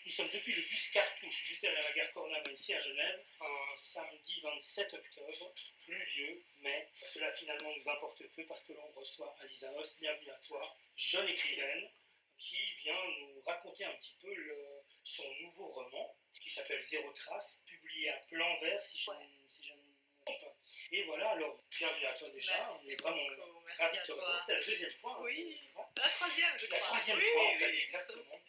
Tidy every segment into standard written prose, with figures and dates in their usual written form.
Nous sommes depuis le bus Cartouche, juste derrière la gare Cornam, ici à Genève, un samedi 27 octobre, pluvieux, mais cela finalement nous importe peu parce que l'on reçoit Alisa Hoss, bienvenue à toi, jeune écrivaine, qui vient nous raconter un petit peu son nouveau roman, qui s'appelle Zéro Trace, publié à Plan Vert, si je ne me trompe. Et voilà, alors bienvenue à toi déjà, Merci on est vraiment ravis de te recevoir, c'est la deuxième fois. Oui, hein, la troisième, je crois. La troisième oui, fois, en fait, oui. exactement.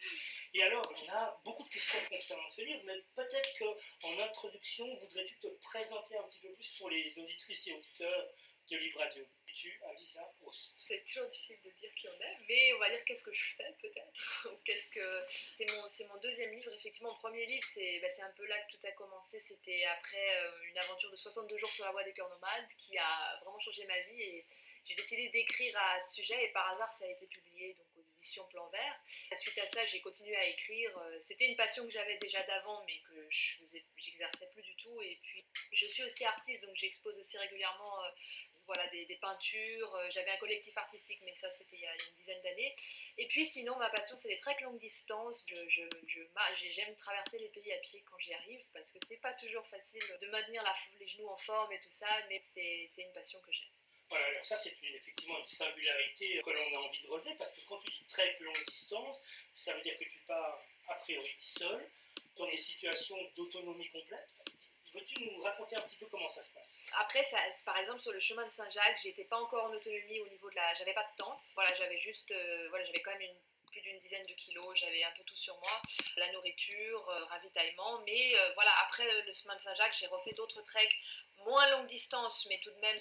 Et alors, on a beaucoup de questions concernant ce livre, mais peut-être qu'en introduction, voudrais-tu te présenter un petit peu plus pour les auditrices et auditeurs de Libre Radio. Tu, Alisa Hoss. C'est toujours difficile de dire qui on est, mais on va dire qu'est-ce que je fais peut-être. Ou qu'est-ce que... C'est mon deuxième livre, effectivement. Mon premier livre, c'est un peu là que tout a commencé. C'était après une aventure de 62 jours sur la voie des cœurs nomades qui a vraiment changé ma vie. Et j'ai décidé d'écrire à ce sujet et par hasard, ça a été publié donc, aux éditions Plan Vert. Suite à ça, j'ai continué à écrire. C'était une passion que j'avais déjà d'avant, mais que j'exerçais plus du tout. Et puis, je suis aussi artiste, donc j'expose aussi régulièrement... voilà, des peintures, j'avais un collectif artistique, mais ça c'était il y a une dizaine d'années. Et puis sinon, ma passion c'est les treks longue distance. J'aime traverser les pays à pied quand j'y arrive, parce que c'est pas toujours facile de maintenir les genoux en forme et tout ça, mais c'est une passion que j'ai. Voilà, alors ça c'est effectivement une singularité que l'on a envie de relever, parce que quand tu dis trek longue distance, ça veut dire que tu pars a priori seul, dans des situations d'autonomie complète. Veux-tu nous raconter un petit peu comment ça se passe? Après, par exemple, sur le chemin de Saint-Jacques, j'étais pas encore en autonomie au niveau de la... J'avais pas de tente. Voilà, j'avais juste... voilà, j'avais quand même plus d'une dizaine de kilos. J'avais un peu tout sur moi. La nourriture, ravitaillement. Mais voilà, après le chemin de Saint-Jacques, j'ai refait d'autres treks moins longue distance, mais tout de même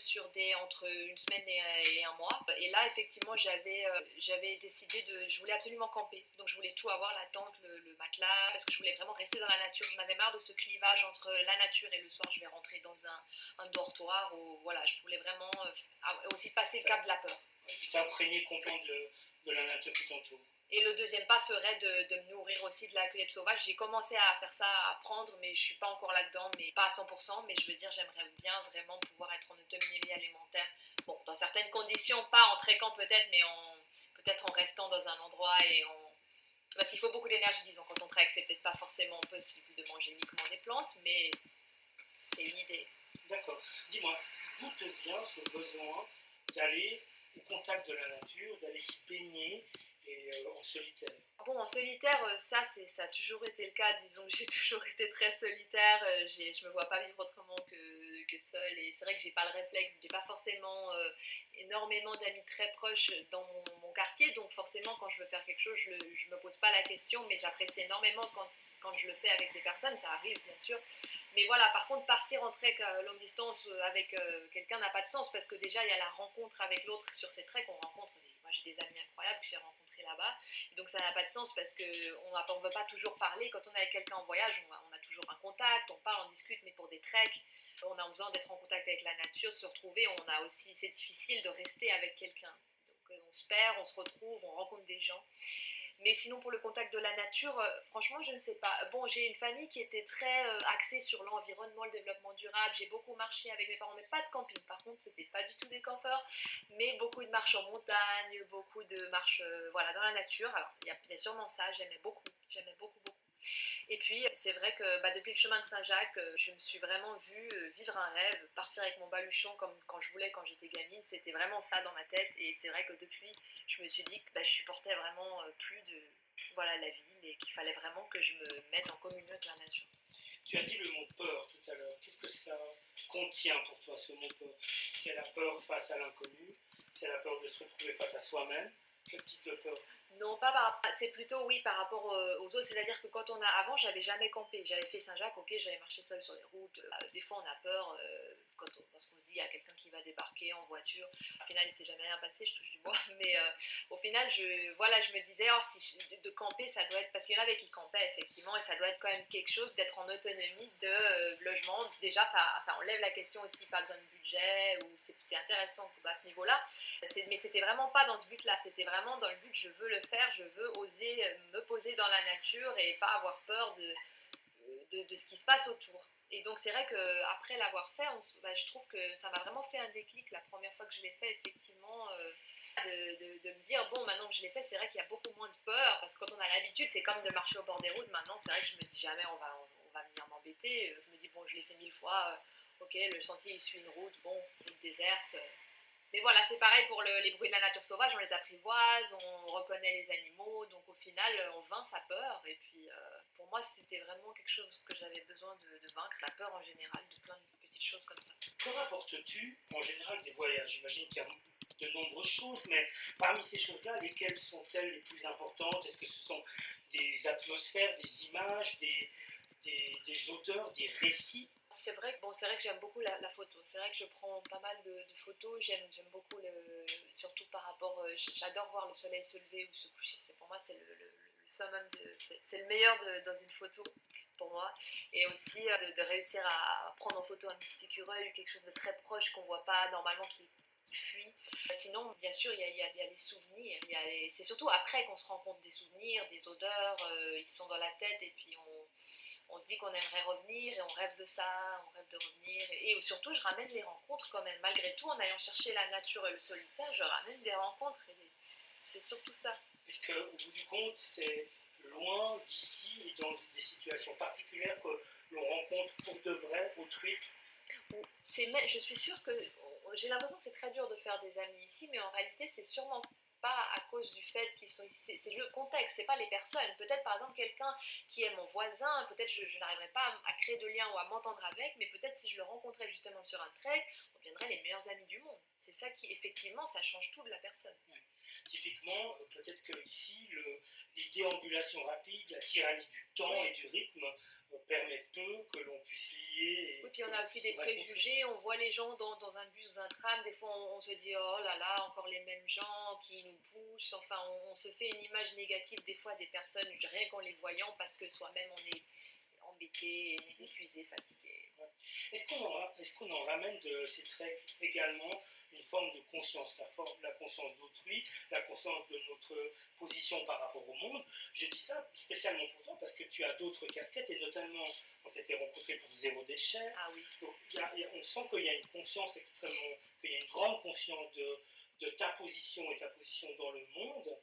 entre une semaine et un mois. Et là, effectivement, j'avais décidé je voulais absolument camper. Donc, je voulais tout avoir, la tente, le matelas, parce que je voulais vraiment rester dans la nature. J'en avais marre de ce clivage entre la nature et le soir, je vais rentrer dans un dortoir où, voilà, je voulais vraiment aussi passer le cap de la peur. Tu t'imprégner complètement de la nature qui t'entoure. Et le deuxième pas serait de me nourrir aussi de la cueillette sauvage. J'ai commencé à faire ça, à apprendre, mais je ne suis pas encore là-dedans, mais pas à 100%. Mais je veux dire, j'aimerais bien vraiment pouvoir être en autonomie alimentaire. Bon, dans certaines conditions, pas en trekant peut-être, mais peut-être en restant dans un endroit parce qu'il faut beaucoup d'énergie, disons, quand on trek. C'est peut-être pas forcément possible de manger uniquement des plantes, mais c'est une idée. D'accord. Dis-moi, d'où te vient ce besoin d'aller au contact de la nature, d'aller y baigner et en solitaire? Bon, en solitaire, ça a toujours été le cas. Disons que j'ai toujours été très solitaire. Je me vois pas vivre autrement que seule. Et c'est vrai que j'ai pas le réflexe. J'ai pas forcément énormément d'amis très proches dans mon quartier. Donc forcément, quand je veux faire quelque chose, je me pose pas la question. Mais j'apprécie énormément quand je le fais avec des personnes. Ça arrive, bien sûr. Mais voilà, par contre, partir en trek longue distance avec quelqu'un n'a pas de sens. Parce que déjà, il y a la rencontre avec l'autre sur ces treks. Moi, j'ai des amis incroyables que j'ai rencontrés là-bas. Et donc ça n'a pas de sens parce qu'on ne veut pas toujours parler. Quand on est avec quelqu'un en voyage, on a toujours un contact, on parle, on discute, mais pour des treks, on a besoin d'être en contact avec la nature, de se retrouver. C'est difficile de rester avec quelqu'un. Donc on se perd, on se retrouve, on rencontre des gens. Mais sinon, pour le contact de la nature, franchement, je ne sais pas. Bon, j'ai une famille qui était très axée sur l'environnement, le développement durable. J'ai beaucoup marché avec mes parents, mais pas de camping. Par contre, c'était pas du tout des campeurs, mais beaucoup de marches en montagne, beaucoup de marches voilà, dans la nature. Alors, il y a sûrement ça, j'aimais beaucoup, beaucoup. Et puis, c'est vrai que depuis le chemin de Saint-Jacques, je me suis vraiment vue vivre un rêve, partir avec mon baluchon comme quand je voulais quand j'étais gamine. C'était vraiment ça dans ma tête. Et c'est vrai que depuis, je me suis dit que je supportais vraiment plus la ville et qu'il fallait vraiment que je me mette en communion avec la nature. Tu as dit le mot peur tout à l'heure. Qu'est-ce que ça contient pour toi, ce mot peur? C'est la peur face à l'inconnu? C'est la peur de se retrouver face à soi-même? Quel type de peur? Non, c'est plutôt oui par rapport aux autres, c'est-à-dire que avant j'avais jamais campé, j'avais fait Saint-Jacques, ok, j'avais marché seule sur les routes, des fois on a peur parce qu'on se dit il y a quelqu'un qui va débarquer en voiture, au final il s'est jamais rien passé, je touche du bois, mais au final je me disais de camper ça doit être, parce qu'il y en avait qui campaient effectivement et ça doit être quand même quelque chose d'être en autonomie de logement, déjà ça enlève la question aussi, pas besoin de budget, ou c'est intéressant à ce niveau-là, mais c'était vraiment pas dans ce but-là, c'était vraiment dans le but je veux le faire, je veux oser me poser dans la nature et pas avoir peur de ce qui se passe autour. Et donc c'est vrai qu'après l'avoir fait, je trouve que ça m'a vraiment fait un déclic la première fois que je l'ai fait, effectivement, de me dire, bon, maintenant que je l'ai fait, c'est vrai qu'il y a beaucoup moins de peur, parce que quand on a l'habitude, c'est comme de marcher au bord des routes, maintenant c'est vrai que je me dis jamais on va venir m'embêter, je me dis, bon, je l'ai fait 1000 fois, ok, le sentier il suit une route, bon, route déserte. Mais voilà, c'est pareil pour les bruits de la nature sauvage, on les apprivoise, on reconnaît les animaux, donc au final, on vainc sa peur. Et puis, pour moi, c'était vraiment quelque chose que j'avais besoin de vaincre, la peur en général, de plein de petites choses comme ça. Que rapportes-tu en général des voyages? J'imagine qu'il y a de nombreuses choses, mais parmi ces choses-là, lesquelles sont-elles les plus importantes? Est-ce que ce sont des atmosphères, des images, des odeurs, des récits? C'est vrai, bon, c'est vrai que j'aime beaucoup la photo. C'est vrai que je prends pas mal de photos. J'aime beaucoup, surtout par rapport. J'adore voir le soleil se lever ou se coucher. Pour moi, c'est le summum c'est le meilleur dans une photo pour moi. Et aussi de réussir à prendre en photo un petit écureuil ou quelque chose de très proche qu'on voit pas normalement qui fuit. Sinon, bien sûr, il y a les souvenirs. C'est surtout après qu'on se rend compte des souvenirs, des odeurs. Ils sont dans la tête et puis on se dit qu'on aimerait revenir et on rêve de ça, on rêve de revenir. Et surtout, je ramène les rencontres quand même. Malgré tout, en allant chercher la nature et le solitaire, je ramène des rencontres. C'est surtout ça. Est-ce qu'au bout du compte, c'est loin d'ici et dans des situations particulières que l'on rencontre pour de vrai autrui? Je suis sûre que j'ai l'impression que c'est très dur de faire des amis ici, mais en réalité, c'est sûrement pas à cause du fait qu'ils sont ici, c'est le contexte, c'est pas les personnes. Peut-être par exemple quelqu'un qui est mon voisin, peut-être je n'arriverais pas à créer de lien ou à m'entendre avec, mais peut-être si je le rencontrais justement sur un trek, on deviendrait les meilleurs amis du monde. C'est ça qui, effectivement, ça change tout de la personne. Ouais. Typiquement, peut-être qu'ici, les déambulations rapides, la tyrannie du temps et du rythme permettent peu que l'on puisse lier. Oui, puis on a aussi des préjugés, on voit les gens dans un bus, dans un tram, des fois on se dit oh là là, encore les mêmes gens qui nous poussent, enfin on se fait une image négative des fois des personnes rien qu'en les voyant parce que soi-même on est embêté, épuisé, fatigué. Ouais. Est-ce qu'on en ramène de ces traits également une forme de conscience, la conscience d'autrui, la conscience de notre position par rapport au monde? Je dis ça spécialement pour toi parce que tu as d'autres casquettes et notamment on s'était rencontrés pour Zéro Déchet. Ah oui. Donc on sent qu'il y a une conscience extrêmement, qu'il y a une grande conscience de ta position et ta position dans le monde.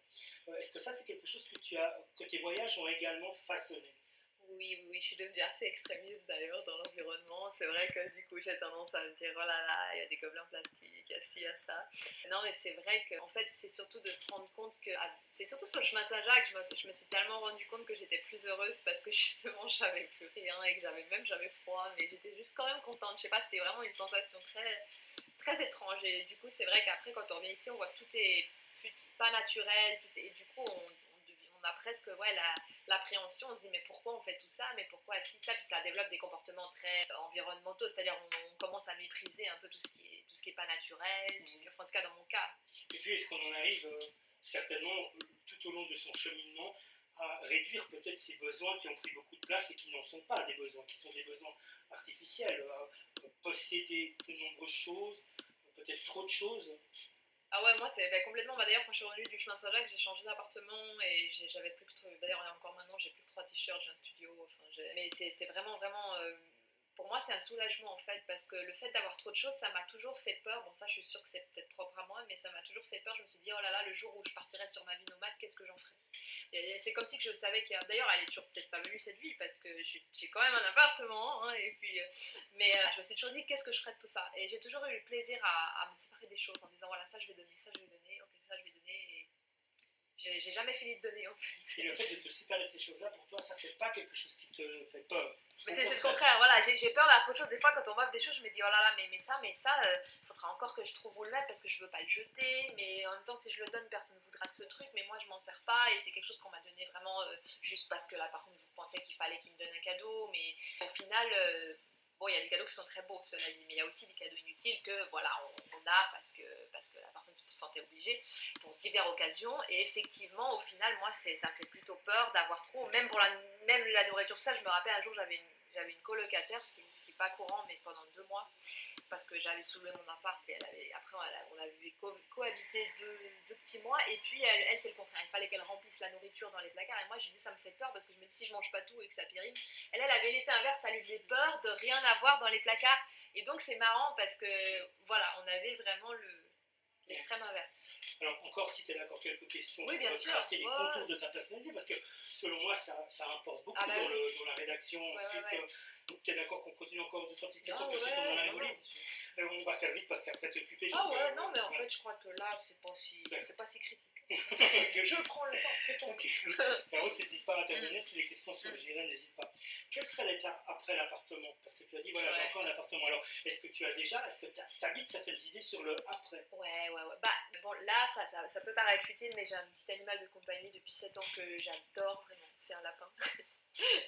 Est-ce que ça c'est quelque chose que tes voyages ont également façonné? Oui, je suis devenue assez extrémiste d'ailleurs dans l'environnement. C'est vrai que du coup j'ai tendance à me dire oh là là, il y a des gobelins plastiques, il y a ci, il y a ça. Non mais c'est vrai qu'en fait c'est surtout de se rendre compte que, c'est surtout sur le chemin Saint-Jacques, je me suis tellement rendu compte que j'étais plus heureuse parce que justement j'avais plus rien et que j'avais froid, mais j'étais juste quand même contente. Je sais pas, c'était vraiment une sensation très, très étrange. Et du coup c'est vrai qu'après quand on revient ici on voit que tout est pas naturel, et du coup on a presque l'appréhension, on se dit mais pourquoi on fait tout ça, mais pourquoi si ça, puis ça développe des comportements très environnementaux, c'est-à-dire on commence à mépriser un peu tout ce qui est pas naturel, tout ce qui est, en tout cas dans mon cas. Et puis est-ce qu'on en arrive certainement tout au long de son cheminement à réduire peut-être ces besoins qui ont pris beaucoup de place et qui n'en sont pas des besoins, qui sont des besoins artificiels, posséder de nombreuses choses, peut-être trop de choses? Ah ouais, moi c'est complètement. D'ailleurs, quand je suis revenue du chemin Saint-Jacques, j'ai changé d'appartement et j'avais plus que. D'ailleurs, encore maintenant, j'ai plus que 3 t-shirts, j'ai un studio. Enfin, mais c'est vraiment, vraiment. Pour moi, c'est un soulagement en fait, parce que le fait d'avoir trop de choses, ça m'a toujours fait peur. Bon, ça, je suis sûre que c'est peut-être propre à moi, mais ça m'a toujours fait peur. Je me suis dit, oh là là, le jour où je partirai sur ma vie nomade, qu'est-ce que j'en ferai? Et c'est comme si que je savais qu'il y a. D'ailleurs, elle est toujours peut-être pas venue cette vie, parce que j'ai quand même un appartement, hein, et puis. Mais je me suis toujours dit, qu'est-ce que je ferais de tout ça? Et j'ai toujours eu le plaisir à me séparer des choses en disant, voilà, ça je vais donner, ça je vais donner, ok, ça je vais donner. Et j'ai jamais fini de donner en fait. Et le fait de te séparer de ces choses-là, pour toi, ça c'est pas quelque chose qui te fait peur? Mais c'est le contraire, voilà, j'ai peur d'avoir trop de choses. Des fois, quand on m'offre des choses, je me dis, oh là là, mais ça, il faudra encore que je trouve où le mettre parce que je veux pas le jeter. Mais en même temps, si je le donne, personne ne voudra de ce truc. Mais moi, je m'en sers pas et c'est quelque chose qu'on m'a donné vraiment juste parce que la personne pensait qu'il fallait qu'il me donne un cadeau. Mais au final, bon, il y a des cadeaux qui sont très beaux, cela dit, mais il y a aussi des cadeaux inutiles que, voilà, on a parce que la personne se sentait obligée pour diverses occasions. Et effectivement, au final, moi, ça me fait plutôt peur d'avoir trop, même la nourriture. Ça, je me rappelle un jour, j'avais j'avais une colocataire, ce qui est pas courant, mais pendant 2 mois, parce que j'avais soulevé mon appart et après on avait cohabité 2 petits mois, et puis elle c'est le contraire, il fallait qu'elle remplisse la nourriture dans les placards, et moi je lui dis ça me fait peur parce que je me dis si je mange pas tout et que ça périme, elle avait l'effet inverse, ça lui faisait peur de rien avoir dans les placards, et donc c'est marrant parce que voilà, on avait vraiment l'extrême inverse. Alors encore, si tu es d'accord, quelques questions oui, bien pour sûr. tracer les contours de ta personnalité, parce que selon moi, ça importe beaucoup dans la rédaction. Ensuite, donc tu es d'accord qu'on continue encore 2-3 petites questions, puis ensuite on en a rigolé. On va faire vite parce qu'après tu es occupé. Non, mais en fait, je crois que là, c'est pas si critique. Je prends le temps, c'est bon. Caro, n'hésite pas à intervenir si les questions sont gérées, n'hésite pas. Quelle serait l'étape après l'appartement? Parce que tu as dit, voilà, j'ai encore un appartement. Alors, est-ce que tu habites certaines idées sur le après? Ouais. Bah, bon, là, ça peut paraître futile, mais j'ai un petit animal de compagnie depuis 7 ans que j'adore, vraiment. C'est un lapin.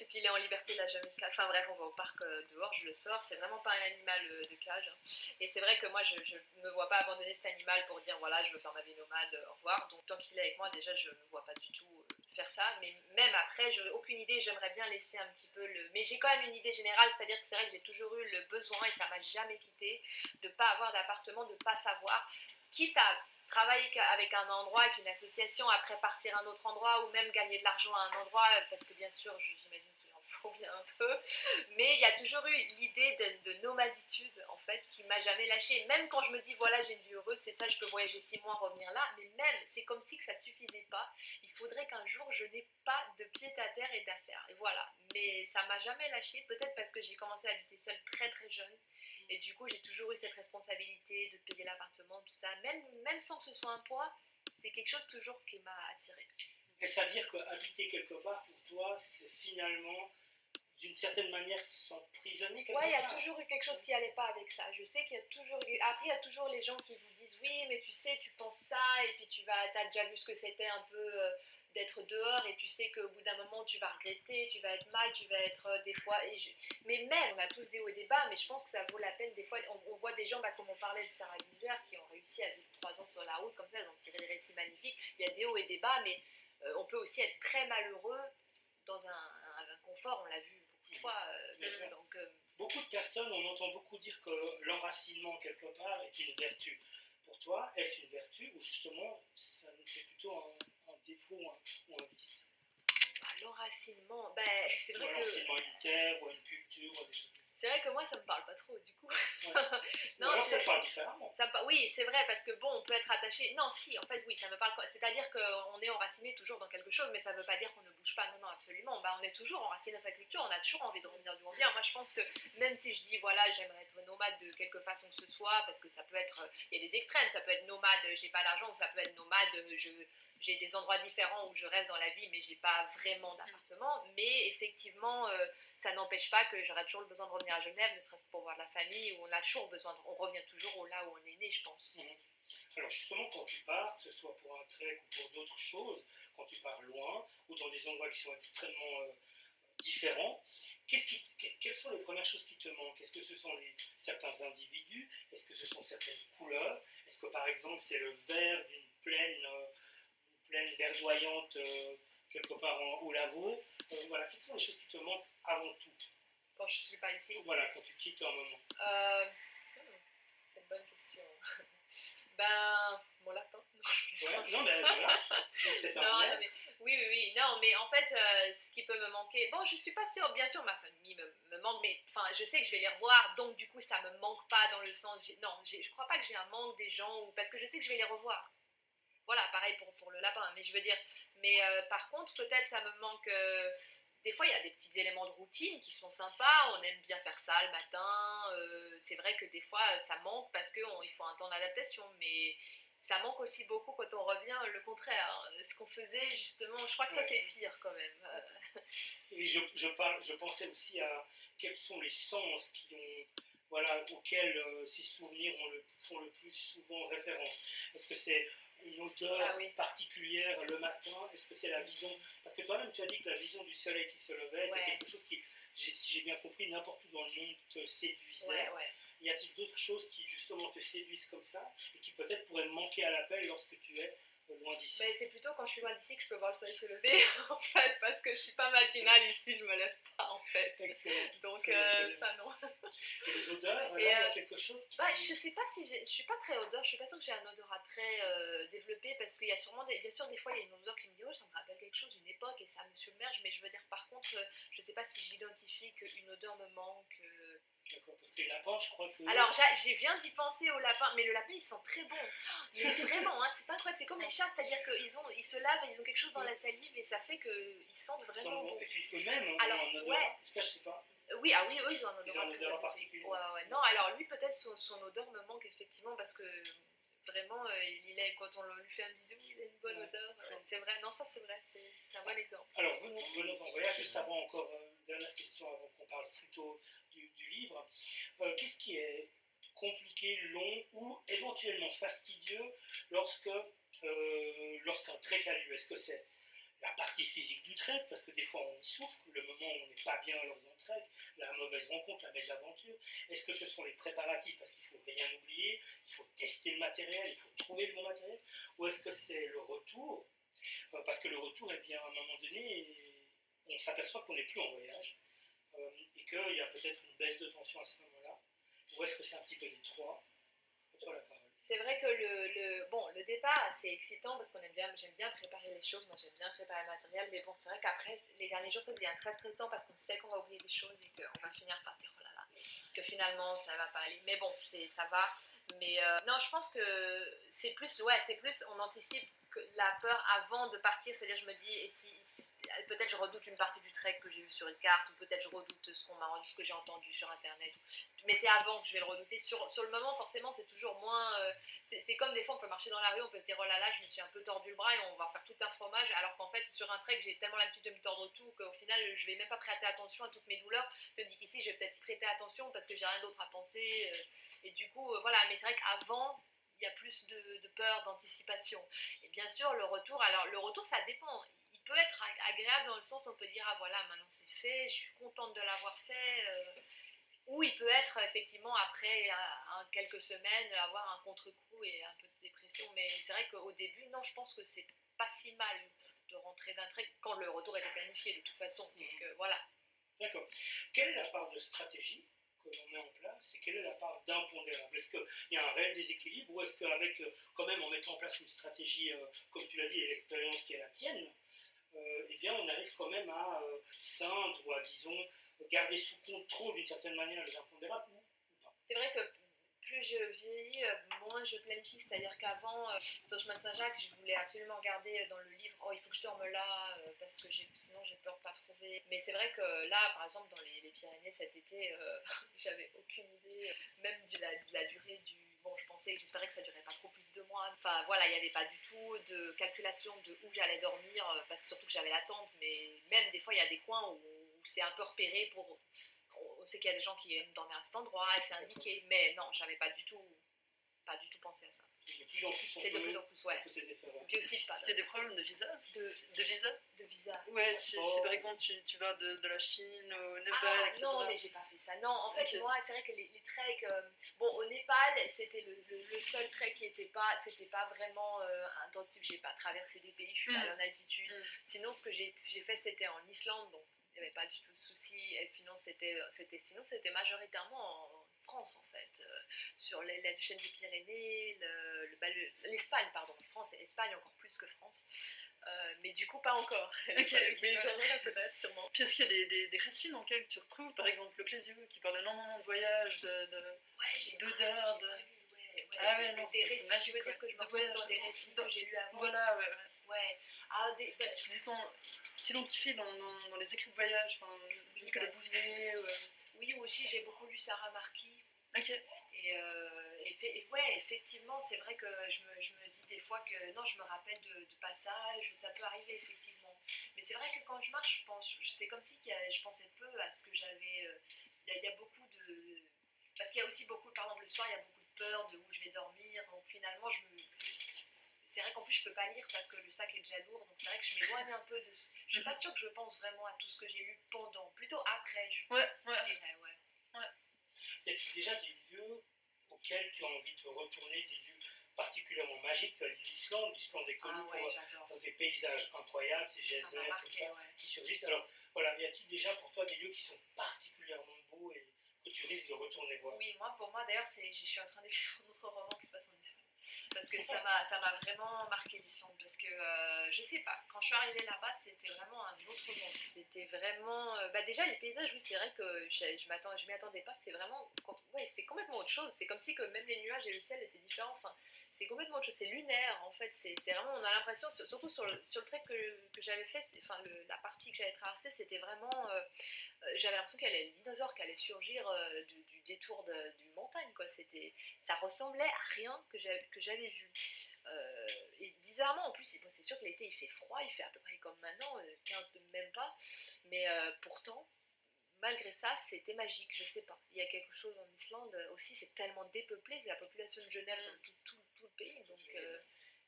Et puis il est en liberté, il n'a jamais de cage. Enfin bref, on va au parc dehors, je le sors. C'est vraiment pas un animal de cage. Et c'est vrai que moi, je me vois pas abandonner cet animal pour dire voilà, je veux faire ma vie nomade, au revoir. Donc tant qu'il est avec moi, déjà, je me vois pas du tout faire ça. Mais même après, j'ai aucune idée. J'aimerais bien laisser un petit peu le. Mais j'ai quand même une idée générale, c'est-à-dire que c'est vrai que j'ai toujours eu le besoin, et ça m'a jamais quitté, de pas avoir d'appartement, de pas savoir. Quitte à travailler avec un endroit, avec une association, après partir à un autre endroit, ou même gagner de l'argent à un endroit, parce que bien sûr, j'imagine qu'il en faut bien un peu, mais il y a toujours eu l'idée de nomaditude, en fait, qui m'a jamais lâchée. Même quand je me dis, voilà, j'ai une vie heureuse, c'est ça, je peux voyager 6 mois, revenir là, mais même, c'est comme si que ça suffisait pas. Il faudrait qu'un jour, je n'ai pas de pied à terre et d'affaires. Et voilà. Mais ça m'a jamais lâchée, peut-être parce que j'ai commencé à habiter seule très très jeune. Et du coup, j'ai toujours eu cette responsabilité de payer l'appartement, tout ça. Même sans que ce soit un poids, c'est quelque chose toujours qui m'a attirée. Est-ce à dire qu'habiter quelque part, pour toi, c'est finalement, d'une certaine manière, s'emprisonner quelque part? Ouais, il y a toujours eu quelque chose qui allait pas avec ça. Je sais qu'il y a toujours... Après, il y a toujours les gens qui vous disent oui, mais tu sais, tu penses ça, et puis t'as déjà vu ce que c'était un peu... d'être dehors, et tu sais qu'au bout d'un moment tu vas regretter, tu vas être mal, tu vas être des fois... Mais même, on a tous des hauts et des bas, mais je pense que ça vaut la peine des fois. On voit des gens, comme on parlait de Sarah Wiesner, qui ont réussi à vivre 3 ans sur la route, comme ça, elles ont tiré des récits magnifiques. Il y a des hauts et des bas, mais on peut aussi être très malheureux dans un confort, on l'a vu beaucoup de fois. Donc, beaucoup de personnes, on entend beaucoup dire que l'enracinement quelque part est une vertu. Pour toi, est-ce une vertu ou justement c'est plutôt un défaut ou un vice? L'enracinement, c'est vrai que... L'enracinement une terre ou une culture ou des choses. C'est vrai que moi ça me parle pas trop du coup. Ouais. Non, alors ça te parle différemment. Oui, c'est vrai, parce que bon, on peut être attaché. Non, si, en fait, oui, ça me parle. C'est-à-dire qu'on est enraciné toujours dans quelque chose, mais ça veut pas dire qu'on ne bouge pas. Non, absolument. On est toujours enraciné dans sa culture, on a toujours envie de revenir d'où on vient. Moi, je pense que même si je dis, voilà, j'aimerais être nomade de quelque façon que ce soit, parce que ça peut être. Il y a des extrêmes, ça peut être nomade, j'ai pas d'argent, ou ça peut être nomade, j'ai des endroits différents où je reste dans la vie, mais j'ai pas vraiment d'appartement. Mais effectivement, ça n'empêche pas que j'aurais toujours le besoin de revenir à Genève, ne serait-ce que pour voir la famille, où on a toujours besoin, on revient toujours là où on est né, je pense. Alors justement, quand tu pars, que ce soit pour un trek ou pour d'autres choses, quand tu pars loin ou dans des endroits qui sont extrêmement différents, quelles sont les premières choses qui te manquent? Est-ce que ce sont certains individus? Est-ce que ce sont certaines couleurs? Est-ce que par exemple c'est le vert d'une plaine verdoyante quelque part au Lavaux? Voilà, quelles sont les choses qui te manquent avant tout? Quand je suis pas ici? Voilà, quand tu quittes un moment. C'est une bonne question. Mon lapin. Non, mais voilà. C'est un oui. Non, mais en fait, ce qui peut me manquer... Bon, je suis pas sûre. Bien sûr, ma famille me manque, mais je sais que je vais les revoir, donc du coup, ça me manque pas dans le sens... je crois pas que j'ai un manque des gens, parce que je sais que je vais les revoir. Voilà, pareil pour le lapin, mais je veux dire... Mais par contre, peut-être ça me manque... Des fois, il y a des petits éléments de routine qui sont sympas, on aime bien faire ça le matin, c'est vrai que des fois, ça manque parce qu'il faut un temps d'adaptation, mais ça manque aussi beaucoup quand on revient, le contraire. Ce qu'on faisait, justement, je crois que ça, c'est pire quand même. Et je pensais aussi à quels sont les sens auxquels ces souvenirs font le plus souvent référence. Est-ce que c'est une odeur particulière le matin? Est-ce que c'est la vision? Parce que toi-même, tu as dit que la vision du soleil qui se levait était quelque chose qui, si j'ai bien compris, n'importe où dans le monde te séduisait. Y a-t-il d'autres choses qui, justement, te séduisent comme ça et qui peut-être pourraient manquer à l'appel lorsque tu es loin d'ici? Mais c'est plutôt quand je suis loin d'ici que je peux voir le soleil se lever, en fait, parce que je suis pas matinale ici, je me lève pas, en fait. Excellent. Donc, ça, non. Et les odeurs, là, Et, il y a quelque chose qui... je sais pas si je suis pas très odeur, je suis pas sûre que j'ai un odorat très développé parce qu'il y a sûrement bien sûr des fois il y a une odeur qui me dit oh ça me rappelle quelque chose, une époque et ça me submerge, mais je veux dire par contre je sais pas si j'identifie qu'une odeur me manque. D'accord, parce que les lapins, je crois que... Alors j'ai viens d'y penser au lapin, mais le lapin il sent très bon, mais vraiment hein, c'est incroyable, c'est comme les chats, c'est-à-dire qu'ils se lavent, ils ont quelque chose dans la salive et ça fait qu'ils sentent vraiment bon. Et puis eux-mêmes, ont Alors un odorat, ouais. ça je sais pas. Oui, ah oui, eux ils ont un odorat, Ils ont un odorat particulier. Ouais. Non, alors lui peut-être son odeur me manque effectivement parce que vraiment quand on lui fait un bisou, il a une bonne odeur. C'est vrai, non ça c'est vrai, c'est un bon exemple. Alors venons en voyage, juste avant encore, dernière question avant qu'on parle plutôt du livre. Qu'est-ce qui est compliqué, long ou éventuellement fastidieux lorsqu'un trek a lieu? Est-ce que c'est la partie physique du trek, parce que des fois on y souffre, le moment où on n'est pas bien lors d'un trek, la mauvaise rencontre, la mésaventure? Est-ce que ce sont les préparatifs, parce qu'il ne faut rien oublier, il faut tester le matériel, il faut trouver le bon matériel? Ou est-ce que c'est le retour? Parce que le retour, eh bien, à un moment donné, on s'aperçoit qu'on n'est plus en voyage, et qu'il y a peut-être une baisse de tension à ce moment-là. Ou est-ce que c'est un petit peu les trois? À toi la parole. C'est vrai que le départ, c'est excitant parce j'aime bien préparer les choses, moi j'aime bien préparer le matériel, mais bon, c'est vrai qu'après, les derniers jours, ça devient très stressant parce qu'on sait qu'on va oublier des choses et qu'on va finir par se dire, oh là là, que finalement, ça va pas aller. Mais bon, ça va. Mais non, je pense que c'est plus, on anticipe la peur avant de partir, c'est-à-dire je me dis, et peut-être je redoute une partie du trek que j'ai vu sur une carte, ou peut-être je redoute ce que j'ai entendu sur internet, mais c'est avant que je vais le redouter. Sur le moment, forcément, c'est toujours moins. C'est comme des fois, on peut marcher dans la rue, on peut se dire oh là là, je me suis un peu tordu le bras et on va faire tout un fromage, alors qu'en fait, sur un trek, j'ai tellement l'habitude de me tordre tout qu'au final, je vais même pas prêter attention à toutes mes douleurs. Je te dis qu'ici, je vais peut-être y prêter attention parce que j'ai rien d'autre à penser, et du coup, voilà. Mais c'est vrai qu'avant, il y a plus de peur, d'anticipation. Et bien sûr, le retour, ça dépend. Il peut être agréable dans le sens où on peut dire ah voilà, maintenant c'est fait, je suis contente de l'avoir fait. Ou il peut être effectivement après quelques semaines avoir un contre-coup et un peu de dépression. Mais c'est vrai qu'au début, non, je pense que c'est pas si mal de rentrer d'un trek quand le retour était planifié de toute façon. Donc voilà. D'accord. Quelle est la part de stratégie que l'on met en place et quelle est la part d'impondérable? Est-ce qu'il y a un réel déséquilibre ou est-ce qu'avec, quand même, en mettant en place une stratégie, comme tu l'as dit, et l'expérience qui est la tienne, eh bien on arrive quand même à ceindre ou à, disons, garder sous contrôle d'une certaine manière les impondérables ou pas? C'est vrai que plus je vieillis, moins je planifie. C'est-à-dire qu'avant, sur le chemin de Saint-Jacques, je voulais absolument regarder dans le livre oh, il faut que je dorme là, parce que sinon j'ai peur de ne pas trouver. Mais c'est vrai que là, par exemple, dans les Pyrénées cet été, j'avais aucune idée, même de la durée du. Bon, j'espérais que ça durait pas trop plus de 2 mois. Enfin voilà, il n'y avait pas du tout de calculation de où j'allais dormir, parce que surtout que j'avais la tente, mais même des fois il y a des coins où c'est un peu repéré pour. On sait qu'il y a des gens qui aiment dormir à cet endroit et c'est indiqué, mais non, j'avais pas du tout pensé à ça. De plus en plus, c'est de plus en plus, ouais. Et puis aussi, il y a des problèmes de visa. De visa. Ouais, si par exemple tu vas de la Chine au Népal, etc. Non, mais j'ai pas fait ça. Non, en fait, moi, c'est vrai que les treks. Bon, au Népal, c'était le seul trek qui était pas. C'était pas vraiment intensif. J'ai pas traversé des pays, je suis pas allée en altitude. Sinon, ce que j'ai fait, c'était en Islande, donc il n'y avait pas du tout de soucis. Et sinon, c'était majoritairement en France, en fait, sur la chaîne des Pyrénées, l'Espagne, pardon, France et Espagne encore plus que France, mais du coup pas encore. Okay, mais j'aimerais peut-être, sûrement. Puis est-ce qu'il y a des récits dans lesquels tu retrouves, par exemple, le Clésieux qui parle énormément de voyage, d'odeur, de... Ouais. Ah ouais, non, c'est magique. Tu veux dire que je me retrouve dans des récits que j'ai lus avant? Voilà, ouais. Ah, tu t'identifies dans les écrits de voyage, Nicolas Bouvier. Oui, aussi j'ai beaucoup lu Sarah Marquis. Ok. Et ouais, effectivement, c'est vrai que je me dis des fois que non, je me rappelle de passages, ça peut arriver effectivement. Mais c'est vrai que quand je marche, c'est comme si je pensais peu à ce que j'avais. Il y a beaucoup de. Parce qu'il y a aussi beaucoup, par exemple, le soir, il y a beaucoup de peur de où je vais dormir. Donc finalement, c'est vrai qu'en plus, je peux pas lire parce que le sac est déjà lourd. Donc c'est vrai que je m'éloigne un peu de. Je suis pas sûre que je pense vraiment à tout ce que j'ai lu pendant. Plutôt après, je dirais, ouais. Y a-t-il déjà des lieux auxquels tu as envie de retourner, des lieux particulièrement magiques. Tu as dit l'Islande est connue pour des paysages incroyables, ces geysers qui surgissent. Alors voilà, y a-t-il déjà pour toi des lieux qui sont particulièrement beaux et que tu risques de retourner voir? Oui, pour moi d'ailleurs, je suis en train d'écrire un autre roman qui se passe en Islande. Parce que ça m'a vraiment marqué l'Islande. Parce que, je sais pas, quand je suis arrivée là-bas, c'était vraiment un autre monde. C'était vraiment. Déjà, les paysages, oui, c'est vrai que je m'y attendais pas. C'est vraiment. Ouais, c'est complètement autre chose. C'est comme si que même les nuages et le ciel étaient différents. Enfin, c'est complètement autre chose. C'est lunaire, en fait. C'est vraiment. On a l'impression, surtout sur le trek que j'avais fait, la partie que j'avais traversée, c'était vraiment. J'avais l'impression qu'il y avait les dinosaures qui allaient surgir du détour d'une montagne, quoi. Ça ressemblait à rien que j'avais vu. Et bizarrement, en plus, bon, c'est sûr que l'été il fait froid, il fait à peu près comme maintenant, 15 de même pas, mais pourtant, malgré ça, c'était magique, je sais pas. Il y a quelque chose en Islande aussi, c'est tellement dépeuplé, c'est la population de Genève dans tout le pays, donc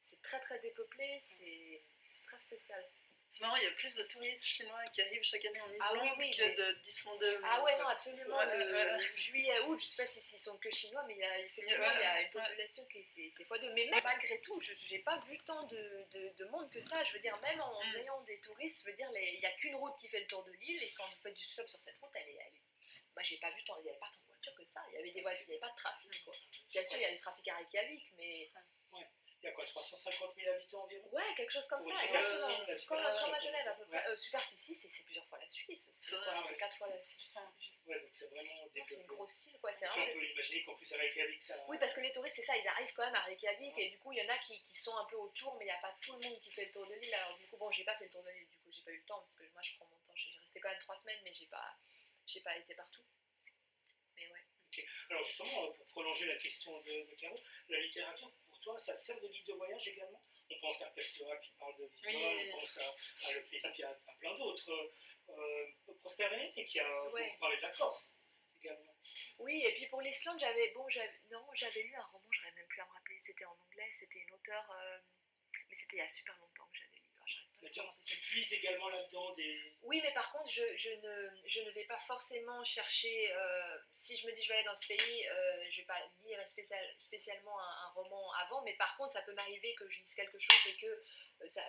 c'est très très dépeuplé, c'est très spécial. C'est marrant, il y a plus de touristes chinois qui arrivent chaque année en Islande d'Islandais. Ah ouais, non, absolument. Juillet, août, je sais pas s'ils sont que chinois, mais effectivement, il y a une population qui c'est x2. Mais même malgré tout, je n'ai pas vu tant de monde que ça. Je veux dire, même en ayant des touristes, je veux dire, il n'y a qu'une route qui fait le tour de l'île, et quand vous faites du stop sur cette route, moi, j'ai pas vu tant, il n'y avait pas tant de voitures que ça. Il y avait des voitures, il n'y avait pas de trafic, quoi. Bien sûr, il y a du trafic à Reykjavik, mais... Il y a quoi, 350 000 habitants environ? Ouais, quelque chose comme ça, exactement. Comme à Genève, à peu près. Superficie, c'est plusieurs fois la Suisse. C'est 4 fois la Suisse. Ouais, donc c'est vraiment c'est une grosse île, quoi. On peut imaginer qu'en plus à Reykjavik, ça... Oui, parce que les touristes, c'est ça, ils arrivent quand même à Reykjavik, et du coup, il y en a qui sont un peu autour, mais il n'y a pas tout le monde qui fait le tour de l'île. Alors, du coup, bon, j'ai pas fait le tour de l'île, du coup, j'ai pas eu le temps, parce que moi, je prends mon temps. J'ai resté quand même 3 semaines, mais j'ai pas été partout. Mais ouais. Ok. Alors, justement, pour prolonger la question de Caro, la littérature, toi, ça sert de guide de voyage également? On pense à Pessoa qui parle de Lisbonne, on pense à Le Plaisir, puis à plein d'autres. Prosper Méné qui a beaucoup parlé de la Corse également. Oui, et puis pour l'Islande, j'avais lu un roman, je n'arrive même plus à me rappeler, c'était en anglais, c'était une auteure, mais c'était il y a super longtemps que j'avais lu. Tu puises également là-dedans des... Oui, mais par contre, je ne vais pas forcément chercher... si je me dis je vais aller dans ce pays, je ne vais pas lire spécialement un roman avant, mais par contre, ça peut m'arriver que je lise quelque chose et que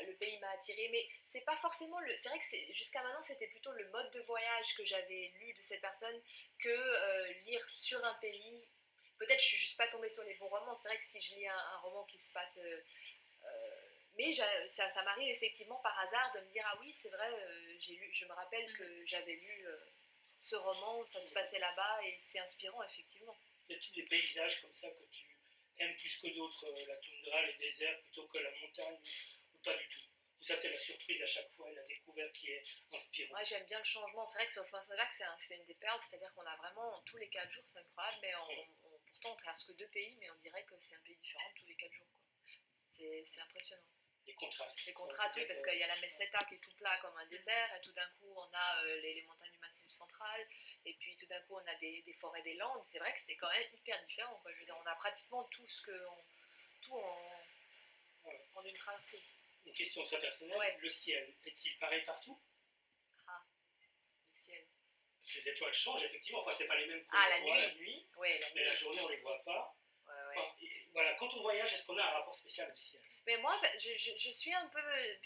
le pays m'a attiré. Mais c'est pas forcément... C'est vrai que jusqu'à maintenant, c'était plutôt le mode de voyage que j'avais lu de cette personne que lire sur un pays. Peut-être je suis juste pas tombée sur les bons romans. C'est vrai que si je lis un roman qui se passe... mais ça m'arrive effectivement par hasard de me dire ah oui c'est vrai, je me rappelle que j'avais lu ce roman, ça se passait là-bas et c'est inspirant effectivement. Y a-t-il des paysages comme ça que tu aimes plus que d'autres, la toundra, les déserts plutôt que la montagne, ou pas du tout? Ou ça c'est la surprise à chaque fois et la découverte qui est inspirante? Moi j'aime bien le changement, c'est vrai que sur le Prince-Lac c'est une des perles, c'est-à-dire qu'on a vraiment tous les 4 jours, c'est incroyable, mais pourtant on traverse que 2 pays, mais on dirait que c'est un pays différent tous les 4 jours, quoi. C'est impressionnant. Les contrastes. Les contrastes, oui, parce qu'il y a la Meseta qui est tout plat comme un désert, et tout d'un coup on a les montagnes du Massif central, et puis tout d'un coup on a des forêts des Landes. C'est vrai que c'est quand même hyper différent, quoi. Je veux dire, on a pratiquement tout en une traversée. Une question très personnelle, le ciel, est-il pareil partout? Ah, le ciel. Les étoiles changent effectivement, enfin c'est pas les mêmes qu'on les voit la nuit, mais la journée on les voit pas. Enfin, voilà, quand on voyage, est-ce qu'on a un rapport spécial au ciel? Mais moi, je suis un peu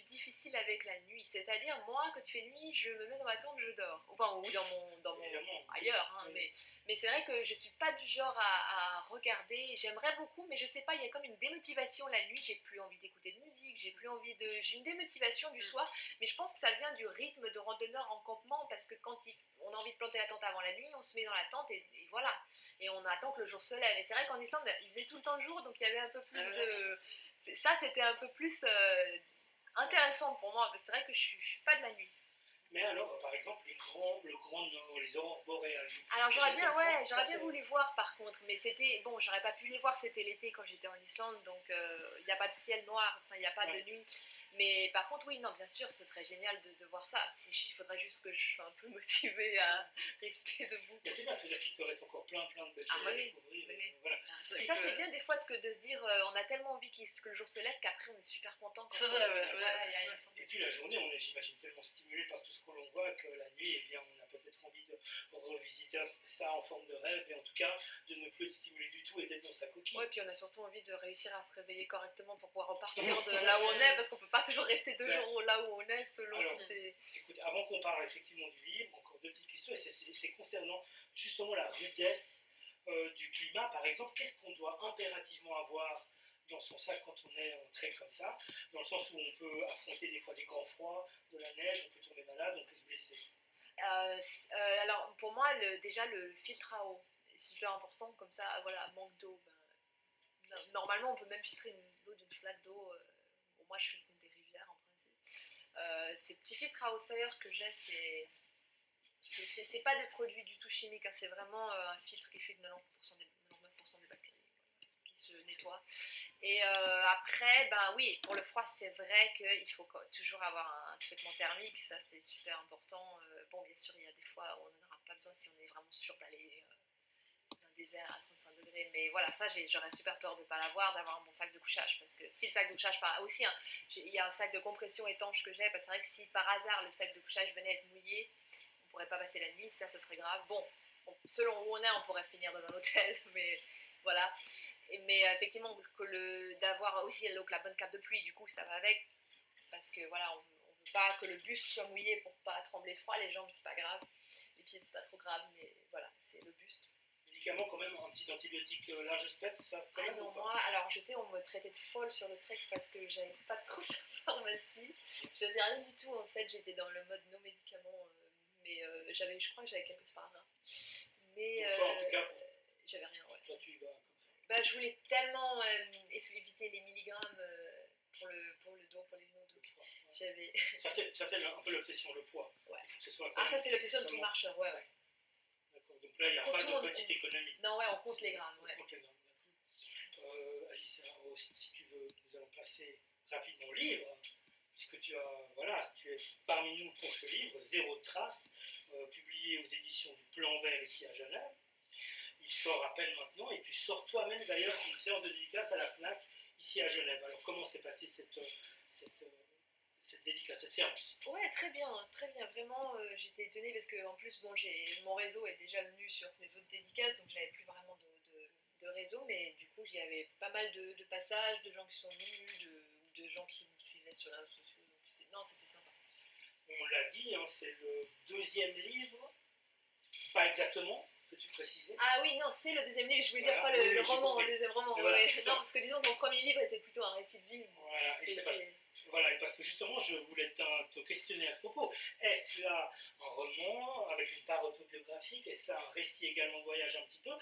difficile avec la nuit. C'est-à-dire, moi, quand il fait nuit, je me mets dans ma tente, je dors. Enfin, ou dans mon ailleurs. Hein, oui. Mais c'est vrai que je suis pas du genre à regarder. J'aimerais beaucoup, mais je sais pas, il y a comme une démotivation la nuit. J'ai plus envie d'écouter de musique. J'ai une démotivation du soir. Mais je pense que ça vient du rythme de randonneur en campement. Parce que quand on a envie de planter la tente avant la nuit, on se met dans la tente et voilà. Et on attend que le jour se lève. Et c'est vrai qu'en Islande, il faisait tout le temps le jour, donc il y avait un peu plus de... Ça, c'était un peu plus intéressant pour moi, parce que c'est vrai que je suis pas de la nuit. Mais alors, par exemple, le grand nord, les aurores boréales. Alors j'aurais bien voulu voir par contre, mais c'était... Bon, j'aurais pas pu les voir, c'était l'été quand j'étais en Islande, donc il n'y a pas de ciel noir, enfin il n'y a pas de nuit. Mais par contre, oui, non, bien sûr, ce serait génial de voir ça. Il faudrait juste que je sois un peu motivée à rester debout. Mais c'est bien, c'est-à-dire qu'il te reste encore plein de belles choses à découvrir. Oui. Voilà. Ça, c'est bien des fois de se dire, on a tellement envie que le jour se lève qu'après on est super content. C'est vrai, Et puis la journée, on est, j'imagine, tellement stimulé par tout ce que l'on voit que la nuit, eh bien, on a peut-être peut-être envie de revisiter ça en forme de rêve, et en tout cas de ne plus être stimulé du tout et d'être dans sa coquille. Ouais, puis on a surtout envie de réussir à se réveiller correctement pour pouvoir repartir de là où on est, parce qu'on peut pas toujours rester toujours là où on est, selon alors, si c'est... Écoute, avant qu'on parle effectivement du livre, encore deux petites questions, et c'est concernant justement la rudesse du climat. Par exemple, qu'est-ce qu'on doit impérativement avoir dans son sac quand on est en trek comme ça, dans le sens où on peut affronter des fois des grands froids, de la neige, on peut tomber malade, on peut se blesser. Alors pour moi, déjà le filtre à eau est super important, comme ça, voilà, manque d'eau. Normalement, on peut même filtrer l'eau d'une flaque d'eau. Bon, moi, je suis des rivières en principe. Ces petits filtres à eau Sawyer que j'ai, c'est pas des produits du tout chimiques, hein, c'est vraiment un filtre qui fait que 99% des bactéries qui se nettoient. Et après, ben oui, pour le froid, c'est vrai qu'il faut toujours avoir un survêtement thermique, ça c'est super important. Bon, bien sûr, il y a des fois où on n'en aura pas besoin si on est vraiment sûr d'aller dans un désert à 35 degrés, mais voilà, ça j'aurais super peur de ne pas l'avoir, d'avoir un bon sac de couchage, parce que si le sac de couchage, aussi, hein, il y a un sac de compression étanche que j'ai, parce que c'est vrai que si par hasard le sac de couchage venait être mouillé, on ne pourrait pas passer la nuit, ça serait grave. Bon, selon où on est, on pourrait finir dans un hôtel, mais voilà. Mais effectivement, d'avoir aussi la bonne cape de pluie, du coup, ça va avec. Parce que voilà, on ne veut pas que le buste soit mouillé pour ne pas trembler de froid. Les jambes, c'est pas grave. Les pieds, c'est pas trop grave, mais voilà, c'est le buste. Médicaments, quand même, un petit antibiotique large spectre, ça quand même. Non, moi, alors je sais, on me traitait de folle sur le trek parce que j'avais pas trop sa pharmacie. J'avais rien du tout, en fait. J'étais dans le mode non médicaments. Mais je crois que j'avais quelques sparadrap. Mais toi, en tout cas, j'avais rien, ouais. Toi, tu y vas comme ça. Bah, je voulais tellement éviter les milligrammes pour le dos, pour les genoux. Donc j'avais... Ça, c'est un peu l'obsession, le poids. Ouais. Il faut que ce soit ça, c'est l'obsession de tout marcheur, ouais. D'accord. Donc là, il n'y a pas de petite économie. Non, ouais, on compte les grammes, ouais. On compte les grammes, d'accord. Alice, si tu veux, nous allons passer rapidement au livre, puisque tu es parmi nous pour ce livre, Zéro trace, publié aux éditions du Plan Vert ici à Genève. Il sort à peine maintenant, et tu sors toi-même d'ailleurs une séance de dédicace à la FNAC ici à Genève. Alors comment s'est passée cette dédicace, cette séance? Ouais, très bien, vraiment, j'étais étonnée parce que en plus, bon, mon réseau est déjà venu sur les autres dédicaces, donc j'avais plus vraiment de réseau, mais du coup, il y avait pas mal de passages, de gens qui sont venus, de gens qui nous suivaient sur les réseaux sociaux, donc non, c'était sympa. On l'a dit, hein, c'est le deuxième livre, pas exactement, que tu précisais. Ah oui, non, c'est le deuxième livre, je voulais dire pas le roman, le deuxième roman. Voilà, non, parce que disons que mon premier livre était plutôt un récit de vie. Voilà, et parce que justement, je voulais te questionner à ce propos. Est-ce là un roman avec une part autobiographique? Est-ce là un récit également de voyage un petit peu?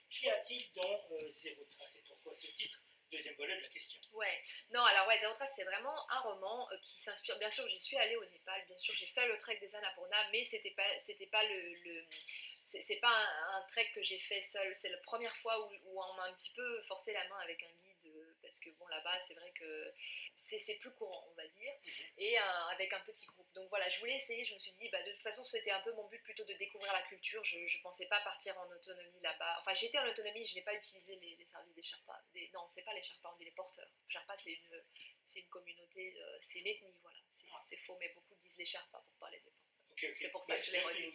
Qu'y a-t-il dans Zéro trace? Et pourquoi ce titre? Deuxième volet de la question. Ouais, non, alors ouais, Zéro trace, c'est vraiment un roman qui s'inspire. Bien sûr, j'y suis allée au Népal, bien sûr, j'ai fait le trek des Annapurna, mais c'était pas c'est pas un trek que j'ai fait seul. C'est la première fois où on m'a un petit peu forcé la main avec un guide, parce que bon, là-bas, c'est vrai que c'est plus courant, on va dire, et avec un petit groupe. Donc voilà, je voulais essayer, je me suis dit, de toute façon, c'était un peu mon but plutôt de découvrir la culture. Je pensais pas partir en autonomie là-bas. Enfin, j'étais en autonomie, je n'ai pas utilisé les services des Sherpas. Non, c'est pas les Sherpas, on dit les porteurs. Sherpas, c'est une communauté, c'est une ethnie, voilà. C'est faux, mais beaucoup disent les Sherpas pour parler des porteurs. Okay. C'est pour ça que je l'ai redit.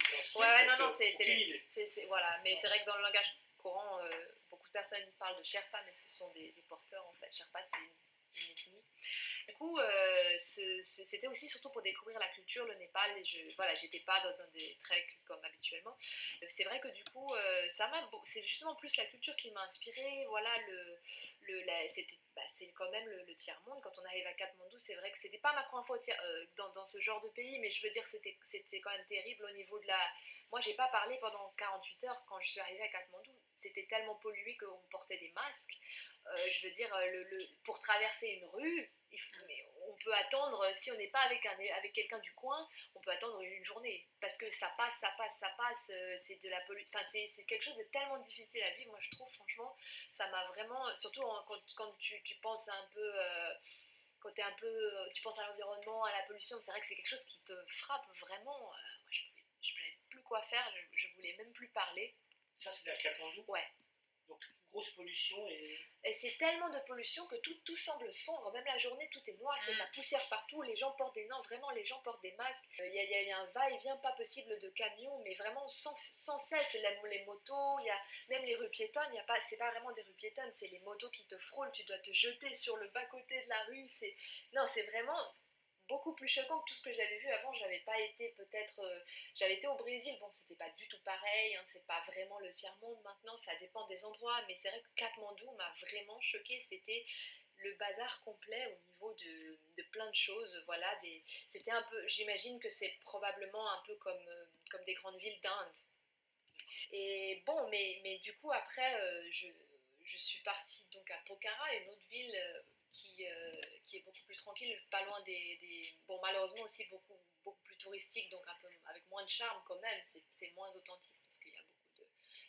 Non, c'est voilà. Mais c'est vrai que dans le langage courant, beaucoup de personnes parlent de Sherpa, mais ce sont des porteurs en fait. Sherpa, c'est une ethnie. Du coup, c'était aussi surtout pour découvrir la culture, le Népal. Et j'étais pas dans un des treks comme habituellement. C'est vrai que du coup, c'est justement plus la culture qui m'a inspirée. Voilà, c'est quand même le tiers-monde. Quand on arrive à Katmandou, c'est vrai que c'était pas ma première fois dans ce genre de pays, mais je veux dire, c'était quand même terrible au niveau de la... Moi, j'ai pas parlé pendant 48 heures quand je suis arrivée à Katmandou. C'était tellement pollué qu'on portait des masques. Je veux dire, pour traverser une rue, on peut attendre, si on n'est pas avec quelqu'un du coin, on peut attendre une journée. Parce que ça passe, c'est de la pollution. Enfin, c'est quelque chose de tellement difficile à vivre. Moi, je trouve, franchement, ça m'a vraiment... Surtout quand tu penses un peu... quand tu penses à l'environnement, à la pollution, c'est vrai que c'est quelque chose qui te frappe vraiment. Moi, je ne savais plus quoi faire, je voulais même plus parler. Ça, c'est la Katmandou? Ouais. Donc, grosse pollution Et c'est tellement de pollution que tout semble sombre, même la journée tout est noir, c'est de la poussière partout, les gens portent les gens portent des masques, il y a un va-et-vient pas possible de camions, mais vraiment sans cesse, les motos, il y a même les rues piétonnes, c'est pas vraiment des rues piétonnes, c'est les motos qui te frôlent, tu dois te jeter sur le bas-côté de la rue, non, c'est vraiment beaucoup plus choquant que tout ce que j'avais vu avant. J'avais été au Brésil, bon c'était pas du tout pareil, hein, c'est pas vraiment le tiers-monde maintenant, ça dépend des endroits, mais c'est vrai que Katmandou m'a vraiment choquée, c'était le bazar complet au niveau de plein de choses, voilà, c'était un peu, j'imagine que c'est probablement un peu comme des grandes villes d'Inde. Et bon, mais du coup après, je suis partie donc à Pokhara, une autre ville qui est beaucoup plus tranquille, pas loin bon, malheureusement aussi beaucoup plus touristique, donc un peu avec moins de charme quand même, c'est moins authentique parce qu'il y a beaucoup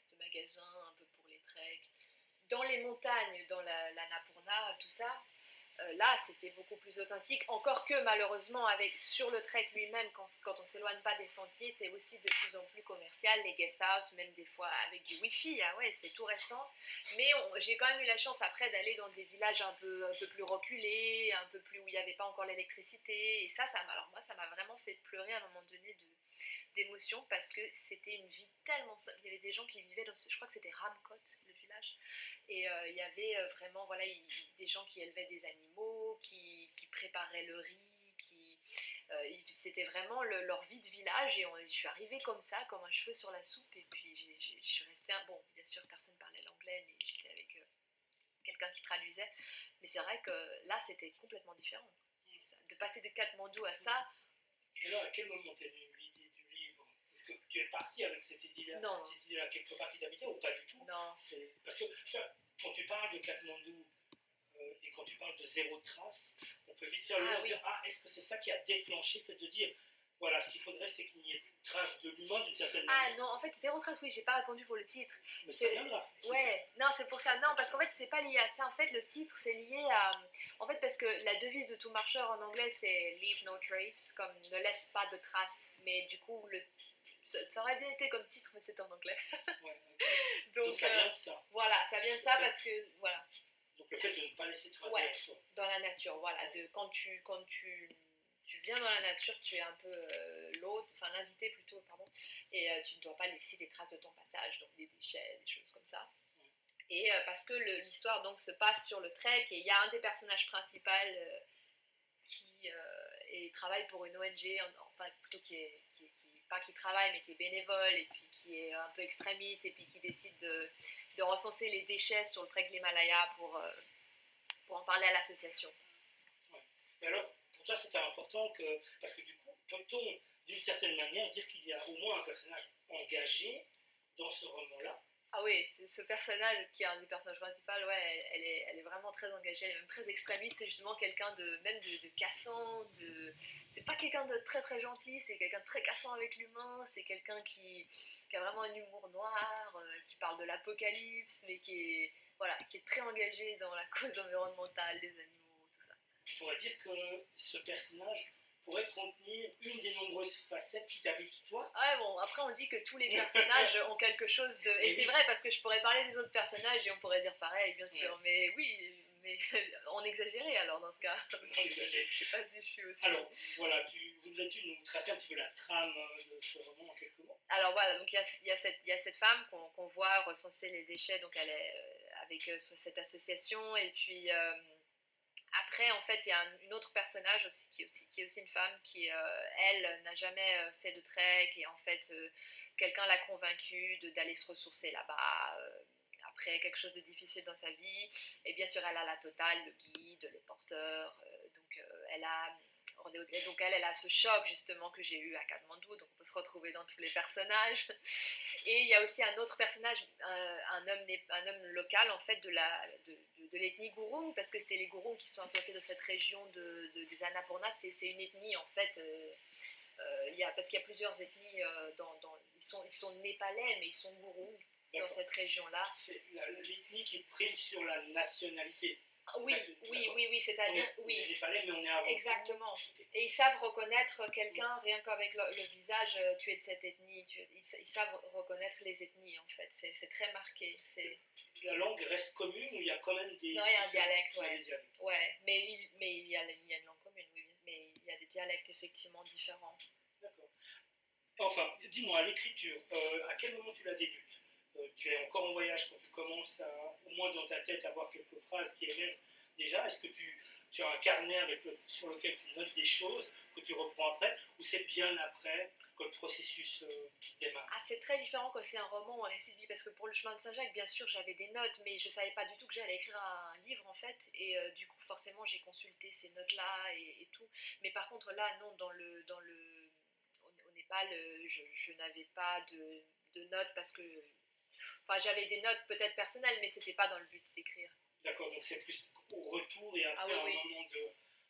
de magasins un peu pour les treks. Dans les montagnes, dans l'Annapurna, tout ça, là c'était beaucoup plus authentique, encore que malheureusement sur le trek lui-même, quand on s'éloigne pas des sentiers, c'est aussi de plus en plus commercial, les guest house, même des fois avec du wifi, ah ouais, c'est tout récent, mais j'ai quand même eu la chance après d'aller dans des villages un peu plus reculés, un peu plus où il n'y avait pas encore l'électricité, et alors moi ça m'a vraiment fait pleurer à un moment donné d'émotion, parce que c'était une vie tellement simple. Il y avait des gens qui vivaient je crois que c'était Ramkot, le village, et il y avait vraiment voilà, des gens qui élevaient des animaux, qui préparaient le riz, c'était vraiment leur vie de village, et je suis arrivée comme ça, comme un cheveu sur la soupe, et puis je suis restée, bon bien sûr personne parlait l'anglais, mais j'étais avec quelqu'un qui traduisait, mais c'est vrai que là c'était complètement différent, de passer de Katmandou à ça. Et là, à quel moment t'es venue l'idée du livre? Est-ce que tu es partie avec cette idée-là quelque part qui t'habitait, ou pas du tout? Non. Parce que quand tu parles de Katmandou et quand tu parles de zéro trace, on peut vite faire le lien de dire, est-ce que c'est ça qui a déclenché le fait de dire, voilà, ce qu'il faudrait, c'est qu'il n'y ait plus de trace de l'humain d'une certaine manière. Ah non, en fait, zéro trace, oui, j'ai pas répondu pour le titre. Mais c'est bien grave. Ouais, non, c'est pour ça. Non, parce qu'en fait, c'est pas lié à ça. En fait, le titre, c'est lié à. En fait, parce que la devise de tout marcheur en anglais, c'est Leave no trace, comme ne laisse pas de traces. Mais du coup, ça aurait bien été comme titre, mais c'est en anglais. Ouais, okay. Donc ça vient de ça. Voilà, ça vient de ça parce que. Voilà. Donc le fait de ne pas laisser de traces dans la nature, voilà. Quand tu viens dans la nature, tu es un peu l'invité plutôt, pardon, et tu ne dois pas laisser des traces de ton passage, donc des déchets, des choses comme ça. Et parce que l'histoire donc se passe sur le trek, et il y a un des personnages principaux qui travaille pour une ONG, enfin plutôt pas qui travaille, mais qui est bénévole, et puis qui est un peu extrémiste, et puis qui décide de recenser les déchets sur le trek de l'Himalaya pour en parler à l'association. Ouais. Et alors, pour toi, c'était important parce que du coup, peut-on, d'une certaine manière, dire qu'il y a au moins un personnage engagé dans ce roman-là? Ah oui, c'est ce personnage qui est un des personnages principaux, ouais, elle est vraiment très engagée, elle est même très extrémiste, c'est justement quelqu'un même de cassant, c'est pas quelqu'un de très très gentil, c'est quelqu'un de très cassant avec l'humain, c'est quelqu'un qui a vraiment un humour noir, qui parle de l'apocalypse, mais qui est très engagé dans la cause environnementale, des animaux, tout ça. Tu pourrais dire que ce personnage pourrait contenir une des nombreuses facettes qui t'habitent toi. Ouais, bon, après on dit que tous les personnages ont quelque chose de... Et c'est vrai, parce que je pourrais parler des autres personnages et on pourrait dire pareil, bien sûr, mais oui, mais on exagérait alors dans ce cas. Je sais pas si je suis aussi... Alors, voilà, voudrais-tu nous tracer un petit peu la trame de ce roman en quelques mots? Alors voilà, donc il y a cette femme qu'on voit recenser les déchets, donc elle est avec cette association, et puis... Après, en fait, il y a une autre personnage aussi qui est aussi une femme qui, elle, n'a jamais fait de trek, et en fait, quelqu'un l'a convaincue d'aller se ressourcer là-bas après quelque chose de difficile dans sa vie. Et bien sûr, elle a la totale, le guide, les porteurs. Elle a ce choc justement que j'ai eu à Katmandou, donc on peut se retrouver dans tous les personnages. Et il y a aussi un autre personnage, un homme local en fait de l'ethnie Gurung, parce que c'est les Gurung qui sont implantés dans cette région des Annapurna. C'est une ethnie en fait, parce qu'il y a plusieurs ethnies, ils sont népalais, mais ils sont Gurung dans cette région-là. C'est l'ethnie qui prime sur la nationalité. Oui, oui, c'est-à-dire, On oui. est des palais, mais on est avant. Exactement. Ok. Et ils savent reconnaître quelqu'un rien qu'avec le visage, tu es de cette ethnie. Ils savent reconnaître les ethnies en fait. C'est très marqué. La langue reste commune ou il y a quand même des. Non, il y a un dialecte, il y a ouais. des dialectes. Ouais, mais il y a une langue commune, oui. Mais il y a des dialectes effectivement différents. D'accord. Enfin, dis-moi, l'écriture, à quel moment tu la débutes? Tu es encore en voyage quand tu commences à, au moins dans ta tête, avoir quelques phrases qui émergent déjà. Est-ce que tu as un carnet sur lequel tu notes des choses que tu reprends après, ou c'est bien après que le processus démarre? Ah, c'est très différent quand c'est un roman ou un récit de vie, parce que pour le chemin de Saint-Jacques, bien sûr, j'avais des notes, mais je savais pas du tout que j'allais écrire un livre en fait, et du coup, forcément, j'ai consulté ces notes-là et tout. Mais par contre, là, non, au Népal, je n'avais pas de notes parce que, enfin, j'avais des notes peut-être personnelles, mais c'était pas dans le but d'écrire. D'accord, donc c'est plus au retour et après oui. un moment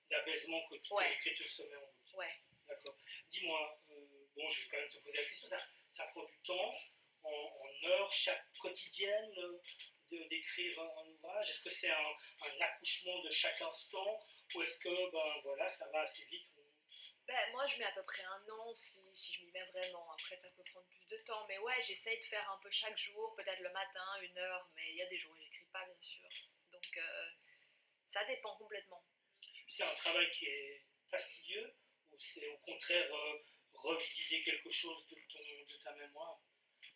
d'abaisement que l'écriture se met en route. Ouais. D'accord. Dis-moi, bon, je vais quand même te poser la question, ça prend du temps, en heures chaque quotidienne, d'écrire un ouvrage? Est-ce que c'est un accouchement de chaque instant, ou est-ce que, ben voilà, ça va assez vite? Ben, moi, je mets à peu près un an si je m'y mets vraiment. Après, ça peut prendre plus de temps. Mais ouais, j'essaye de faire un peu chaque jour, peut-être le matin, 1 heure. Mais il y a des jours où j'écris pas, bien sûr. Donc, ça dépend complètement. C'est un travail qui est fastidieux, ou c'est au contraire revisiter quelque chose de ta mémoire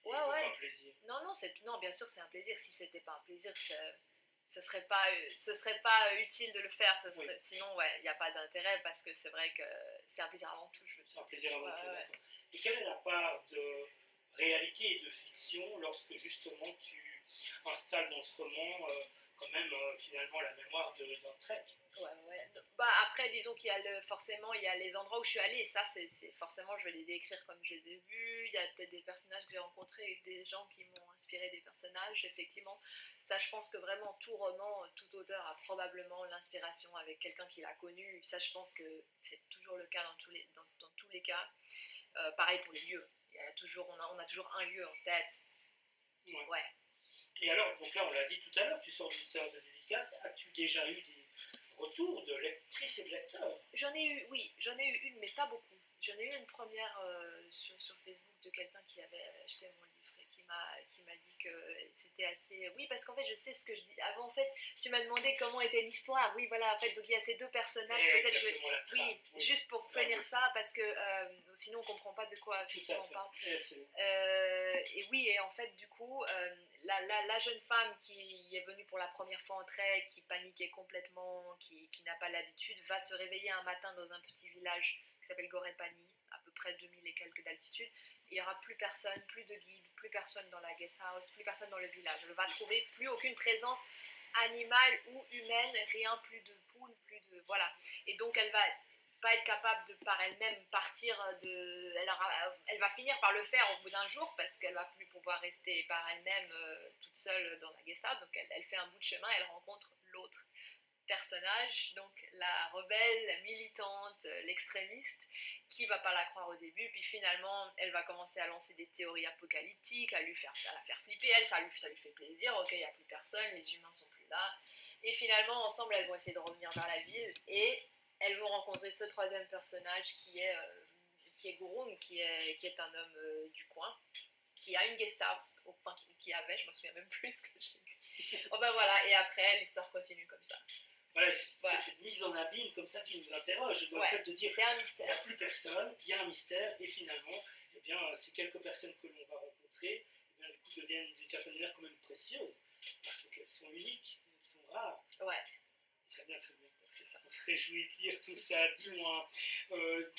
et Ouais, un ouais. plaisir? Non, bien sûr, c'est un plaisir. Si c'était pas un plaisir, ce serait pas utile de le faire. Oui. Sinon, ouais, il n'y a pas d'intérêt parce que c'est vrai que c'est un plaisir avant tout. C'est un plaisir avant tout, Ouais. d'accord. Et quelle est la part de réalité et de fiction lorsque justement tu installes dans ce roman quand même finalement la mémoire d'un trek? Ouais. Bah, après, disons qu'il y a forcément, il y a les endroits où je suis allée. Et ça, forcément, je vais les décrire comme je les ai vus. Il y a peut-être des personnages que j'ai rencontrés, des gens qui m'ont inspiré des personnages. Effectivement, ça, je pense que vraiment tout roman, tout auteur a probablement l'inspiration avec quelqu'un qu'il a connu. Ça, je pense que c'est toujours le cas dans tous les cas. Pareil pour les lieux. On a toujours un lieu en tête. Ouais. Et alors, donc là, on l'a dit tout à l'heure, tu sors d'une séance de dédicace. As-tu déjà eu des retours de lectrices et de lecteurs? J'en ai eu une, mais pas beaucoup. J'en ai eu une première sur Facebook de quelqu'un qui avait acheté mon livre et qui m'a dit que c'était assez. Oui, parce qu'en fait, je sais ce que je dis. Avant, en fait, tu m'as demandé comment était l'histoire. Oui, voilà, en fait, donc il y a ces deux personnages. Peut-être oui, juste pour finir ça, parce que sinon, on comprend pas de quoi effectivement on parle. Et oui, et en fait, du coup, la jeune femme qui est venue pour la première fois en trek, qui paniquait complètement, qui n'a pas l'habitude, va se réveiller un matin dans un petit village qui s'appelle Gorepani, à peu près 2000 et quelques d'altitude. Il n'y aura plus personne, plus de guide, plus personne dans la guest house, plus personne dans le village. Elle ne va trouver plus aucune présence animale ou humaine, rien, plus de poules, plus de... Voilà. Et donc elle va pas être capable de par elle-même partir elle va finir par le faire au bout d'un jour parce qu'elle va plus pouvoir rester par elle-même toute seule dans la guest house. Donc elle fait un bout de chemin, elle rencontre l'autre personnage, donc la rebelle, la militante, l'extrémiste, qui va pas la croire au début, puis finalement elle va commencer à lancer des théories apocalyptiques, à la faire flipper, elle, ça lui fait plaisir, ok, il n'y a plus personne, les humains sont plus là, et finalement ensemble elles vont essayer de revenir vers la ville, et elles vont rencontrer ce troisième personnage qui est Gurung, qui est un homme du coin, qui a une guest house, enfin qui avait, je me souviens même plus ce que j'ai dit. Enfin voilà, et après l'histoire continue comme ça. Voilà, c'est cette mise en abîme comme ça qui nous interroge. Le fait de dire c'est un mystère. Il n'y a plus personne, il y a un mystère, et finalement, eh bien, ces quelques personnes que l'on va rencontrer, eh bien, du coup, deviennent d'une certaine manière quand même précieuses, parce qu'elles sont uniques, elles sont rares. Ouais. Très bien, très bien. C'est ça. On se réjouit de lire tout ça. Dis-moi,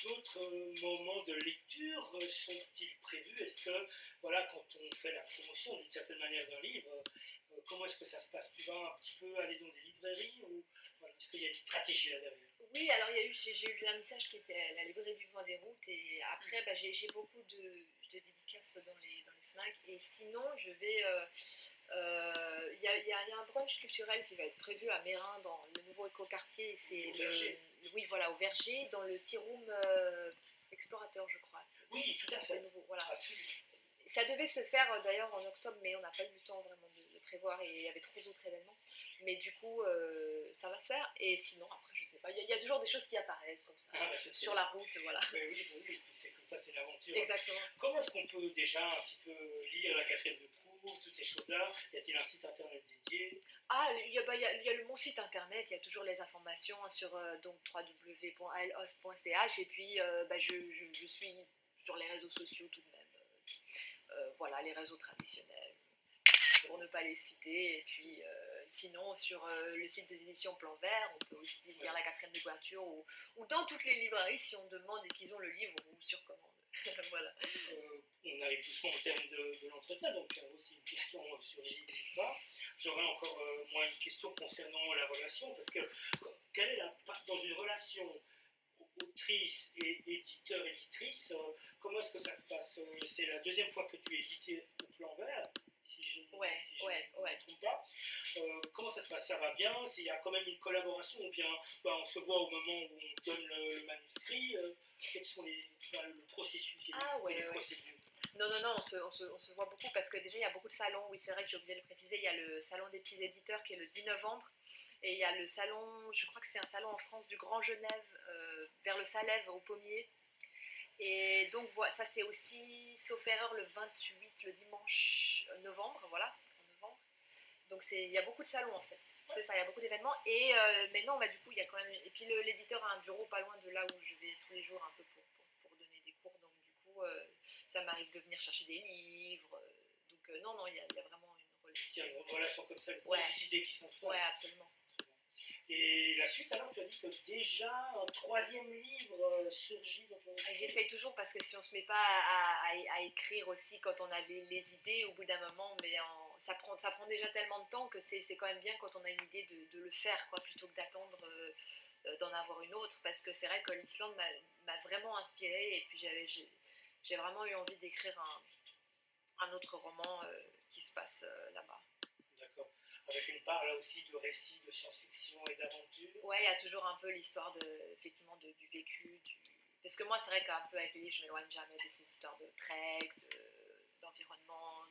d'autres moments de lecture sont-ils prévus? Est-ce que, voilà, quand on fait la promotion d'une certaine manière d'un livre, comment est-ce que ça se passe? Tu vas un petit peu aller dans des librairies ou voilà, est-ce qu'il y a une stratégie là derrière? Oui, alors j'ai eu un message qui était la librairie du Vent des Routes et après j'ai beaucoup de dédicaces dans les FNAC et sinon je vais il y a un brunch culturel qui va être prévu à Mérin dans le nouveau écoquartier, c'est oui voilà au Verger dans le Tea Room Explorateur je crois. Oui, tout à fait. C'est nouveau, voilà. Ça devait se faire d'ailleurs en octobre mais on n'a pas eu le temps vraiment de le prévoir et il y avait trop d'autres événements. Mais du coup, ça va se faire. Et sinon, après, je sais pas. Il y a toujours des choses qui apparaissent comme ça, sur la route, voilà. Mais oui, c'est comme ça, c'est une aventure. Exactement. Comment est-ce qu'on peut déjà un petit peu lire la quatrième de Proust, toutes ces choses-là? Y a-t-il un site internet dédié? Ah, il y a mon site internet, il y a toujours les informations sur donc www.lhost.ch et puis je suis sur les réseaux sociaux tout de même. Voilà, les réseaux traditionnels, pour ne pas les citer. Et puis sinon, sur le site des éditions Plan Vert, on peut aussi lire la quatrième de couverture ou dans toutes les librairies si on demande et qu'ils ont le livre ou sur commande. Voilà. On arrive doucement au terme de l'entretien, donc il y a aussi une question sur n'hésite pas. J'aurais encore moi une question concernant la relation, parce que quelle est la part dans une relation autrice et éditeur-éditrice, comment est-ce que ça se passe? C'est la deuxième fois que tu es édité au Plan Vert, si je ne me trompe pas. Comment ça se passe? Ça va bien? Il y a quand même une collaboration, ou bien on se voit au moment où on donne le manuscrit? Quels sont le processus et les procédures? Non, on se voit beaucoup parce que déjà il y a beaucoup de salons. Oui, c'est vrai que j'ai oublié de le préciser. Il y a le salon des petits éditeurs qui est le 10 novembre. Et il y a le salon, je crois que c'est un salon en France du Grand Genève, vers le Salève, au Pommier. Et donc voilà, ça c'est aussi, sauf erreur, le 28, le dimanche novembre, voilà, en novembre. Donc il y a beaucoup de salons en fait, c'est ça, il y a beaucoup d'événements. Et mais non, du coup, il y a quand même. Et puis l'éditeur a un bureau pas loin de là où je vais tous les jours un peu pour donner des cours. Donc du coup, ça m'arrive de venir chercher des livres. Donc non, il y a vraiment une relation. Il y a une relation comme ça, des idées qui sont fortes. Ouais, absolument. Et la suite, alors, tu as dit que déjà un troisième livre surgit dans ton esprit. J'essaye toujours parce que si on se met pas à écrire aussi quand on avait les idées au bout d'un moment, mais ça prend déjà tellement de temps que c'est quand même bien quand on a une idée de le faire, quoi, plutôt que d'attendre d'en avoir une autre, parce que c'est vrai que l'Islande m'a vraiment inspirée et puis j'ai vraiment eu envie d'écrire un autre roman qui se passe là-bas. D'accord. Avec une part là aussi de récits de science-fiction et d'aventure. Ouais, il y a toujours un peu l'histoire effectivement du vécu, parce que moi c'est vrai qu'un peu avec les livres je m'éloigne jamais de ces histoires de trek, d'environnement,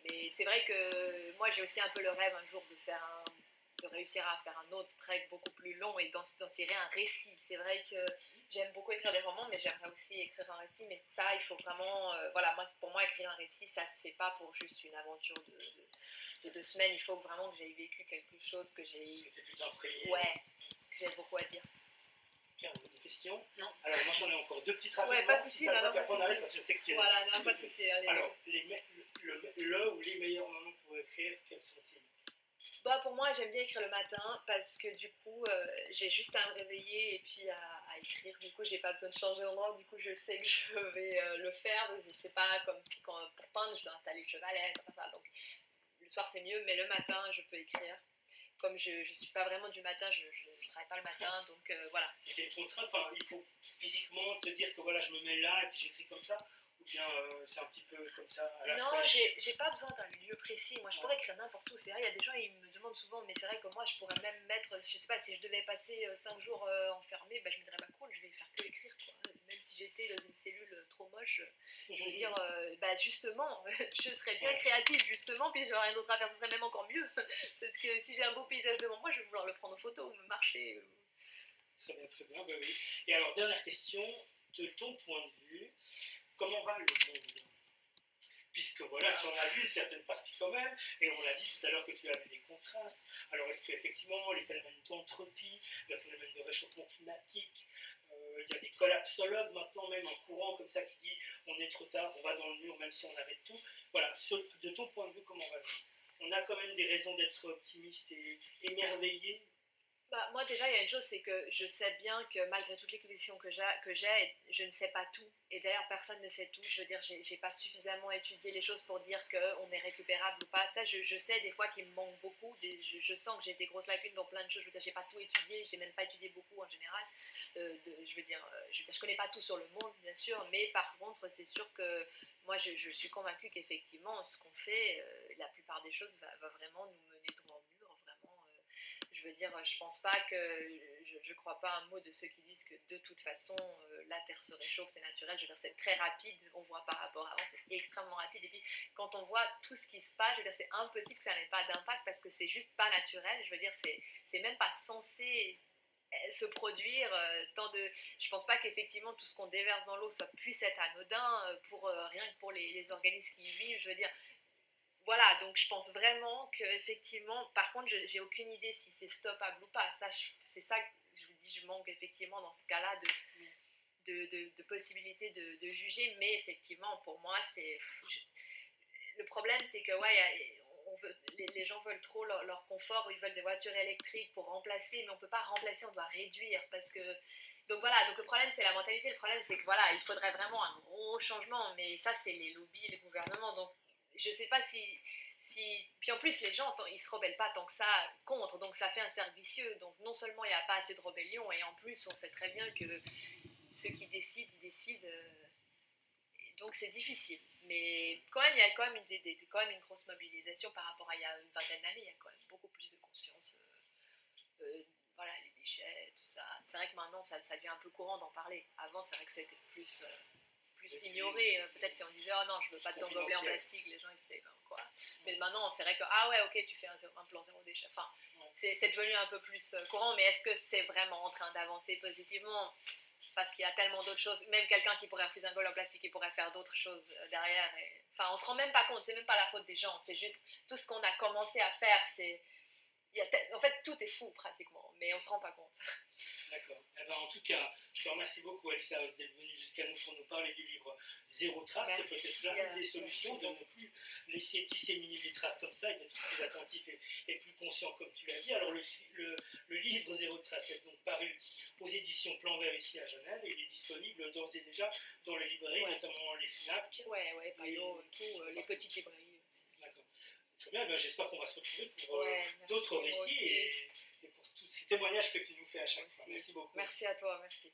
mais c'est vrai que moi j'ai aussi un peu le rêve un jour de réussir à faire un autre trek beaucoup plus long et d'en tirer un récit. C'est vrai que j'aime beaucoup écrire des romans, mais j'aimerais aussi écrire un récit, mais ça il faut vraiment, voilà, pour moi écrire un récit ça se fait pas pour juste une aventure de 2 semaines, il faut vraiment que j'aie vécu quelque chose, que j'ai... Ouais, que j'ai beaucoup à dire. Pierre, une question? Non. Alors moi j'en ai encore 2 petites rapidement. Ouais, pas de soucis, non, pas de soucis. Parce que je sais que tu es... Voilà, non, pas de soucis, allez. Alors, le ou les meilleurs moments pour écrire, quels sont-ils? Pour moi, j'aime bien écrire le matin parce que du coup, j'ai juste à me réveiller et puis à écrire. Du coup, j'ai pas besoin de changer d'endroit. Du coup, je sais que je vais le faire. Parce que c'est pas comme si pour peindre, je dois installer le chevalet, comme ça. Donc, le soir, c'est mieux, mais le matin, je peux écrire. Comme je suis pas vraiment du matin, je travaille pas le matin, donc voilà. C'est une contrainte, il faut physiquement te dire que voilà, je me mets là et puis j'écris comme ça? Ou bien c'est un petit peu comme ça à la fraîche? Non, j'ai pas besoin d'un lieu précis. Moi, je pourrais écrire n'importe où. C'est vrai, il y a des gens, ils me demandent souvent, mais c'est vrai que moi, je pourrais même mettre, je sais pas, si je devais passer 5 jours enfermée, je me dirais, cool, je vais faire que écrire, quoi. Même si j'étais dans une cellule trop moche, je veux dire, justement, je serais bien créative, justement, puis j'aurais rien d'autre à faire, ce serait même encore mieux. Parce que si j'ai un beau paysage devant moi, je vais vouloir le prendre en photo ou me marcher. Très bien, oui. Et alors, dernière question, de ton point de vue, comment va le monde? Puisque voilà, tu en as vu une certaine partie quand même, et on l'a dit tout à l'heure que tu avais des contrastes. Alors est-ce qu'effectivement les phénomènes d'entropie, le phénomène de réchauffement climatique, il y a des collapsologues maintenant même, un courant comme ça qui dit on est trop tard, on va dans le mur même si on arrête tout. Voilà, de ton point de vue, comment va le monde? On a quand même des raisons d'être optimiste et émerveillé. Moi déjà il y a une chose, c'est que je sais bien que malgré toutes les convictions que j'ai, je ne sais pas tout. Et d'ailleurs personne ne sait tout. Je veux dire, j'ai pas suffisamment étudié les choses pour dire qu'on est récupérable ou pas. Ça, je sais des fois qu'il me manque beaucoup. Je sens que j'ai des grosses lacunes dans plein de choses. Je veux dire, j'ai pas tout étudié. J'ai même pas étudié beaucoup en général. Je veux dire, je connais pas tout sur le monde, bien sûr. Mais par contre, c'est sûr que moi, je suis convaincue qu'effectivement, ce qu'on fait, la plupart des choses va vraiment nous mener droit au mur. Vraiment, je veux dire, je pense pas que. Je crois pas un mot de ceux qui disent que de toute façon, la Terre se réchauffe, c'est naturel. Je veux dire, c'est très rapide. On voit par rapport à avant, c'est extrêmement rapide. Et puis, quand on voit tout ce qui se passe, je veux dire, c'est impossible que ça n'ait pas d'impact parce que c'est juste pas naturel. Je veux dire, c'est même pas censé se produire tant de. Je pense pas qu'effectivement tout ce qu'on déverse dans l'eau puisse être anodin pour rien que pour les organismes qui y vivent. Je veux dire, voilà, donc je pense vraiment qu'effectivement, par contre, j'ai aucune idée si c'est stoppable ou pas. Ça, c'est ça que je vous dis, je manque effectivement dans ce cas-là de possibilité de juger, mais effectivement, pour moi, le problème, c'est que, ouais, les gens veulent trop leur confort, ils veulent des voitures électriques pour remplacer, mais on ne peut pas remplacer, on doit réduire, parce que. Donc voilà, donc le problème, c'est la mentalité, le problème, c'est que voilà, il faudrait vraiment un gros changement, mais ça, c'est les lobbies, les gouvernements, donc je sais pas si. Puis en plus, les gens, ils se rebellent pas tant que ça contre, donc ça fait un cercle vicieux. Donc non seulement il n'y a pas assez de rébellion, et en plus, on sait très bien que ceux qui décident, ils décident. Donc c'est difficile. Mais quand même, il y a quand même quand même une grosse mobilisation par rapport à il y a une vingtaine d'années. Il y a quand même beaucoup plus de conscience. Voilà, les déchets, tout ça. C'est vrai que maintenant, ça devient un peu courant d'en parler. Avant, c'est vrai que c'était plus ignoré. Peut-être si on disait, oh non, je veux pas de dents gobelets en plastique, les gens ils étaient comme quoi. Mais maintenant, c'est vrai que, ah ouais, ok, tu fais un plan zéro déchet. Enfin, c'est devenu un peu plus courant, mais est-ce que c'est vraiment en train d'avancer positivement? Parce qu'il y a tellement d'autres choses. Même quelqu'un qui pourrait refuser un gobelet en plastique, il pourrait faire d'autres choses derrière. Enfin, on se rend même pas compte, c'est même pas la faute des gens, c'est juste tout ce qu'on a commencé à faire, en fait, tout est fou pratiquement, mais on se rend pas compte. D'accord. Eh ben, en tout cas, je te remercie beaucoup, Alissa, d'être venue jusqu'à nous pour nous parler du livre Zéro Trace. C'est peut-être l'une des solutions de ne plus laisser disséminer des traces comme ça et d'être plus attentif et plus conscient, comme tu l'as dit. Alors, le livre Zéro Trace est donc paru aux éditions Plan Vert ici à Genève et il est disponible d'ores et déjà dans les librairies, notamment les FNAC. Ouais, Payot, les petites librairies aussi. D'accord. Très bien, ben, j'espère qu'on va se retrouver pour d'autres récits et pour tous ces témoignages que tu nous fais à chaque fois. Merci beaucoup. Merci à toi, merci.